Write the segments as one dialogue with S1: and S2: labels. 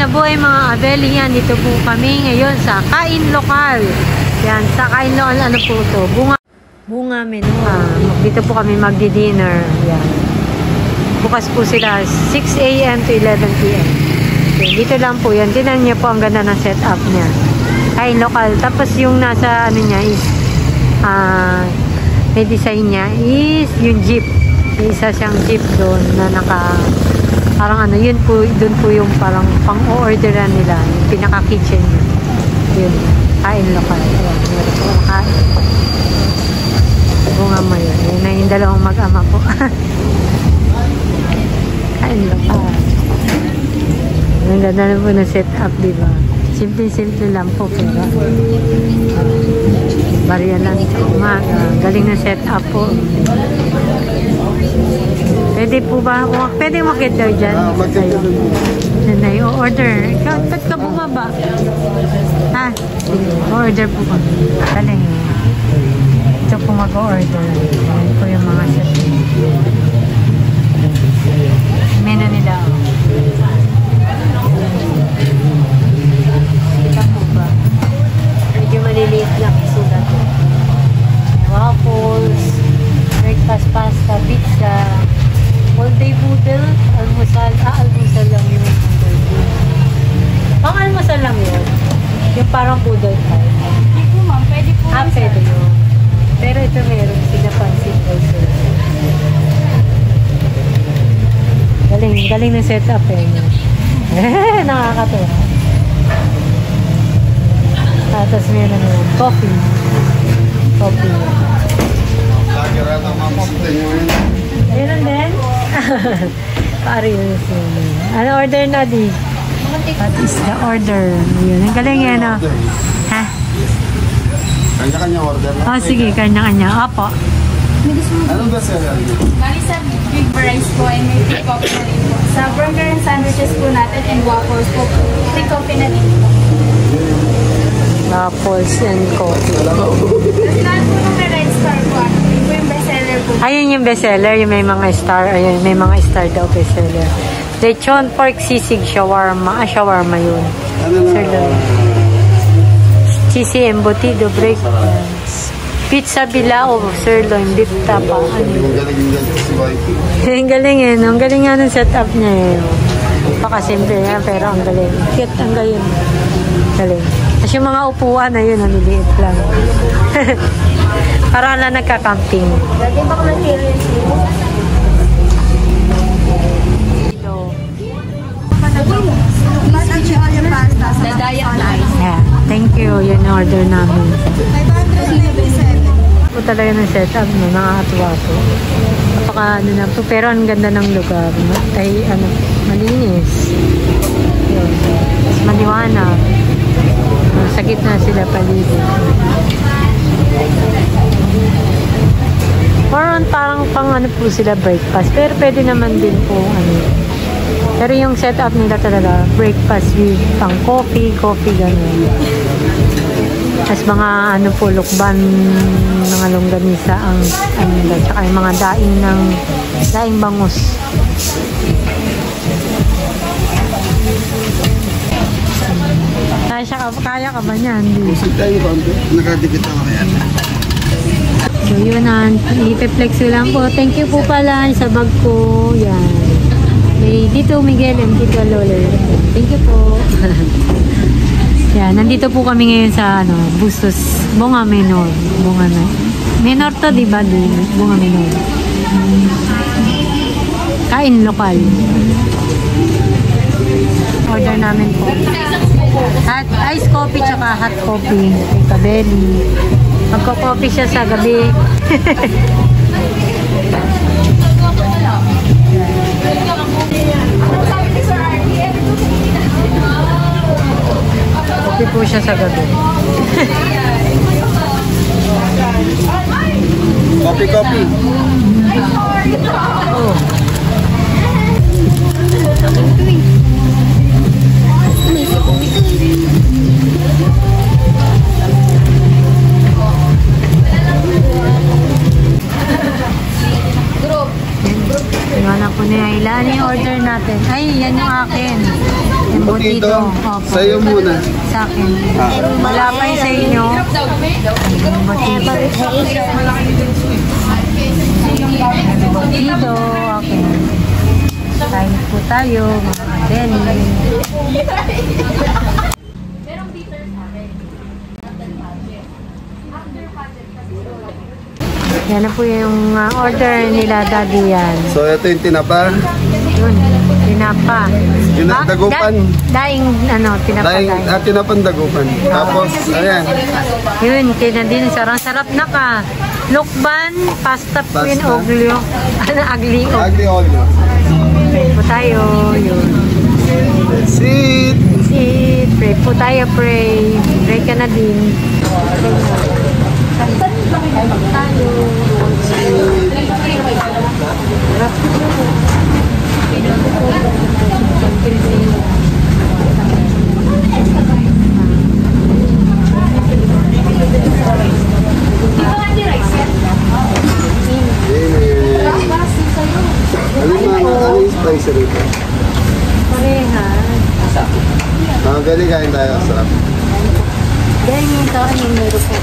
S1: nabuhay mga Abelian. Dito po kami ngayon sa Kain Lokal. Yan, sa Kain Lokal, ano po ito? Bunga menu. Dito po kami magdi-dinner. Yan. Bukas po sila 6 AM to 11 PM. Okay, dito lang po yan. Tinan niyo po ang ganda ng setup niya. Kain Lokal. Tapos yung nasa ano niya is may design niya is yung jeep. May isa siyang jeep doon na parang ano, yun po, doon po yung parang pang-orderan nila, yung pinaka-kitchen niya. Yun, Kain Lokal. Ayan, meron po kain. Bunga mo yun. Yun na yung dalawang mag-ama po. Kain Lokal. Ang ganda na po na set-up, diba? Simple-simple lang po, pero bariya lang sa umaga. Galing na set-up po. Pwede po ba? Pwede makit daw dyan? Yan na yung order. Ba't ka bumaba? Ha? Order po ba? Galing. Ito po mag-order. Yan po yung mga set. Menu nila. Ito po ba? Medyo maliliit lang sulat. Waffles, breakfast pasta, pizza, all-day boodle, almusal. Almusal lang yung boodle. Ang almusal lang yun. Yung parang boodle type.
S2: Hindi po ma'am, pwede po.
S1: Pwede yun. Pero ito meron pinapansin also. Galing ng setup eh. Nakakatuwa. Tapos meron yun. Coffee. Meron din? Pari yun. Ano order na di? What is the order? Yun. Ang galing yan o. Ha?
S3: Kanya-kanya order na?
S1: Oh, sige. Kanya-kanya. Opo.
S3: Anong bestseller?
S2: Bali sa big rice po ay may free coffee na rin po. Sa burger and sandwiches po natin and waffles po, free coffee na rin po.
S1: Waffles and coffee.
S2: Kasi lahat po ng Red Star po, yun po yung bestseller po.
S1: Ayun yung bestseller. Yung may mga star. Ayun, may mga star daw bestseller. Lechon pork sisig shawarma. Shawarma yun. Sirloin. Cheesy embutido breakfast. Pizza bilao, sirloin, beef tapa. Ang galing eh. Ang galing nga ng setup niya eh. Baka simple yan, pero ang galing. Cute, ang galing. Galing. Tapos yung mga upuan na yun, naliliit lang. Parang lang nagka-camping.
S2: Dati ba ko materials po? The diet nice.
S1: Yeah, thank you. Yun yung order namin.
S2: 537.
S1: Po talaga ng setup, no? Nakakatuwa po. Napaka ano na po, pero ang ganda ng lugar. Ay, ano, malinis. Yun. Mas maliwanag. Sa gitna sila paligid. Parang pang ano po sila breakfast. Pero pwede naman din po ano. Pero yung setup nila talaga, breakfast with pang coffee, gano'n. Tapos mga ano po, lukban, mga longganisa, ang ano nila, tsaka yung mga daing bangus. Kaya ka ba niyan?
S3: Usig tayo ba? Nakadikit ako yan.
S1: So yun na, ipiplex ko lang po. Thank you po pala sa bag ko. Yan. May Tito Miguel and Tito Loler. Thank you po. Yan, nandito po kami ngayon sa Bustos, Bunga Menor. Menor to, di ba? Bunga Menor. Kain Lokal. Order namin po. Hot ice coffee tsaka hot coffee. Kabeli. Magko-coffee siya sa gabi. Coffee po siya sa gabi.
S3: Coffee.
S1: Oh. Yung anak ko ni Ayla. Ano yung order natin? Ay, yan yung akin.
S3: Embutido.
S1: Opo.
S3: Sa'yo muna.
S1: Sa akin. Wala pa yung sa inyo. Embutido. Okay. Kain po tayo, mga Denny. Yan na po yung order nila, Daddy, yan.
S3: So, ito yung tinapa.
S1: Yun, tinapa.
S3: Yun ang dagupan.
S1: Daing, tinapa
S3: Daing,
S1: daing.
S3: tinapan dagupan. Tapos, ayan.
S1: Yun, kinadin, sarap na ka. Lukban, pasta queen,
S3: Pasta.
S1: oglio. Aglio.
S3: Agli olio.
S1: Pray po tayo, yun.
S3: Sit!
S1: Sit, pray po tayo, pray. Pray ka na din. Tayo.
S3: Ano yung spicy rito?
S1: Parehas.
S3: Galing kain tayo. Sarap.
S1: Dahil yung taon yung meron po.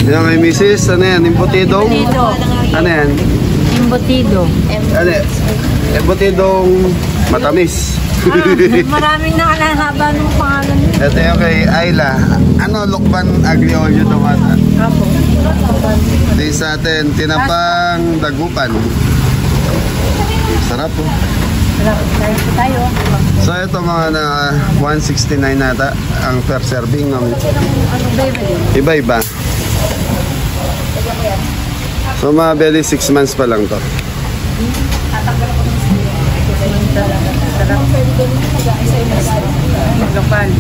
S3: Yan kay Mrs. Ano yan? Embutido?
S1: Embutido.
S3: Ano yan?
S1: Embutido.
S3: Ano yan? Embutidong matamis.
S1: Maraming nakalahaba ng pangalan niya.
S3: Ito yung kay Ayla. Ano? Lukban aglio olio tomata.
S1: Apo.
S3: Ito yung sa atin. Tinapang dagupan. Sarap po.
S1: Tayo po tayo.
S3: So ito mga na 169 nata ang per serving ng iba-iba. So mga belly 6 months pa lang to.
S1: Lokal.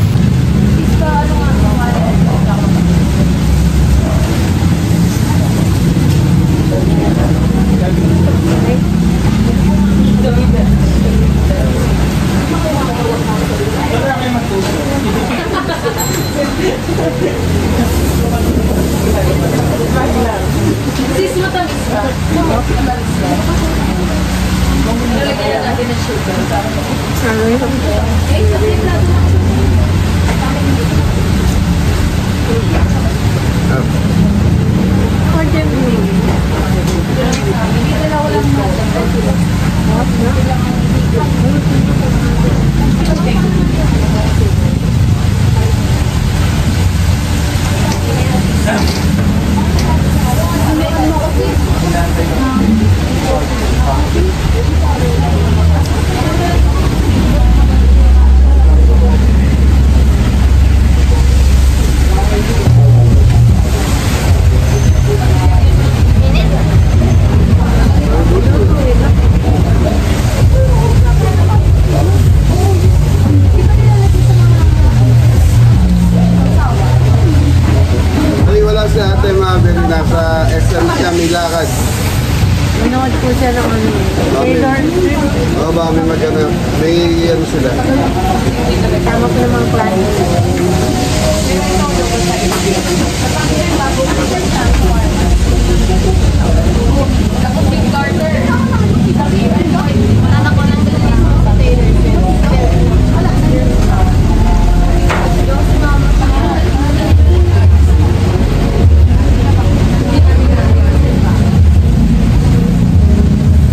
S3: Ay wala si ate mga belly nasa SM siya may lakad.
S1: Manood po siya ng ano. Taylor Swift.
S3: O ba may magana may ano sila.
S1: Tama po ng mga klase.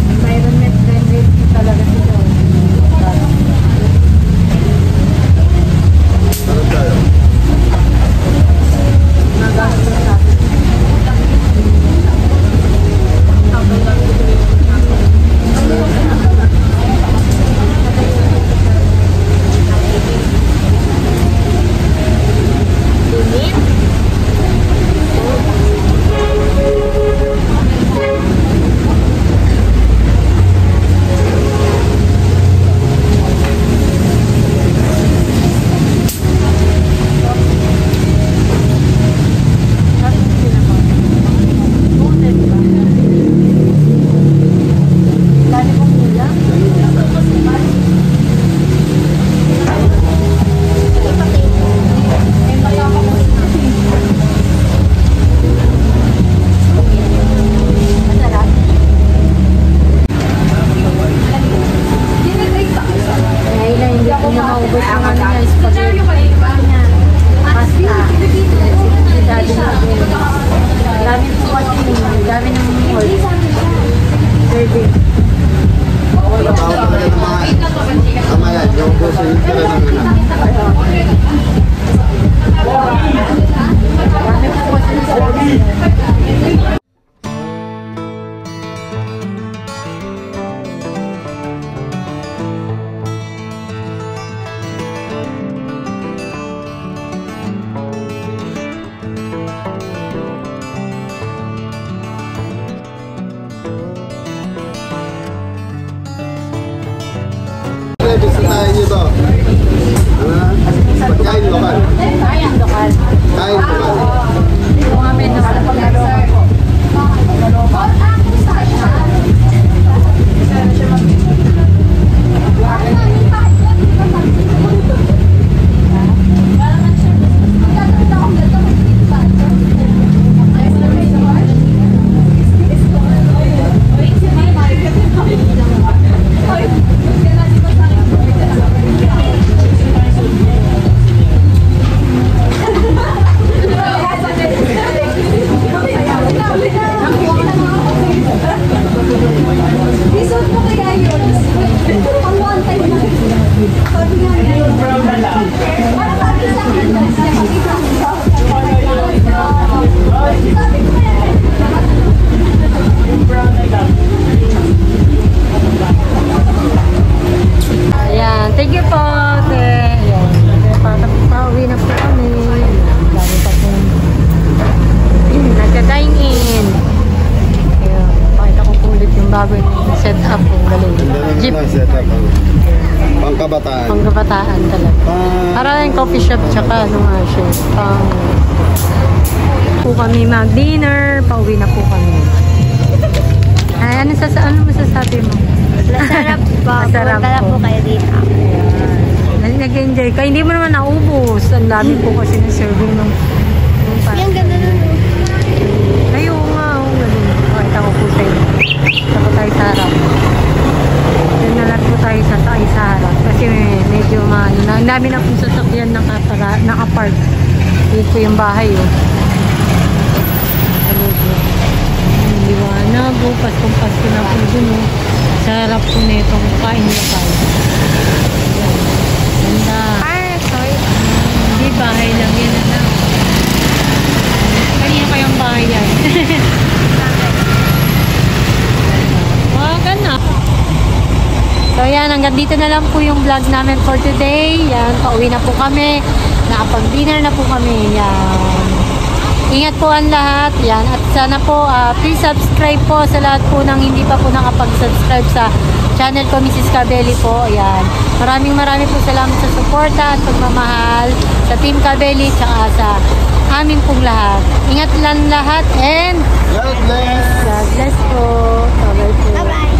S1: Environment friendly talaga sila.
S3: Ano tayo? Bisitahin nyo to. Pagkain lokal.
S1: Kain lokal.
S3: Kain lokal.
S1: Bunga menu. Ayan, thank you po. Ayan, pauwi na po kami. Dami pa po. Nagka-dine in. Ayan, pakita ko po ulit yung bago yung setup po. Jeep.
S3: Setup. Pangkabataan.
S1: Pangkabataan talaga. Para yung coffee shop tsaka ano nga siya. Po kami mag-dinner. Pauwi na po kami. Ay, ano masasabi mo?
S2: Masarap po.
S1: Masarap
S2: Punta na
S1: po.
S2: po kayo dito.
S1: Nag-enjoy ka. Hindi mo naman naubos. Ang dami po kasi ng serving ng
S2: Yung ganda nun.
S1: ay, oo nga. Oo, ganun. Pakita ko po sa inyo. Ito po tayo sa harap. Doon na lang po tayo sa harap. Kasi medyo maano na. Ang dami na pong sasakyan nakapark. Dito po yung bahay. Oh. Liwanag. Paskong-pasko na po dun. Oh. Sa harap po na itong kain lokal. Ganda. Hindi, bahay lang yan. Ano? Kanina kayang bahay yan. Wag na. So yan, hanggang dito na lang po yung vlog namin for today. Yan, pauwi na po kami. Nakapag-dinner na po kami. Yan. Ingat po ang lahat. Yan. At sana po, please subscribe po sa lahat po ng hindi pa po nakapag-subscribe sa channel ko, Mrs. Cabelli po. Yan. Maraming po salamat sa suporta at pagmamahal sa Team Cabelli tsaka sa amin pong lahat. Ingat lang lahat and
S3: God bless.
S1: God bless po. Bye-bye po.
S2: Bye-bye.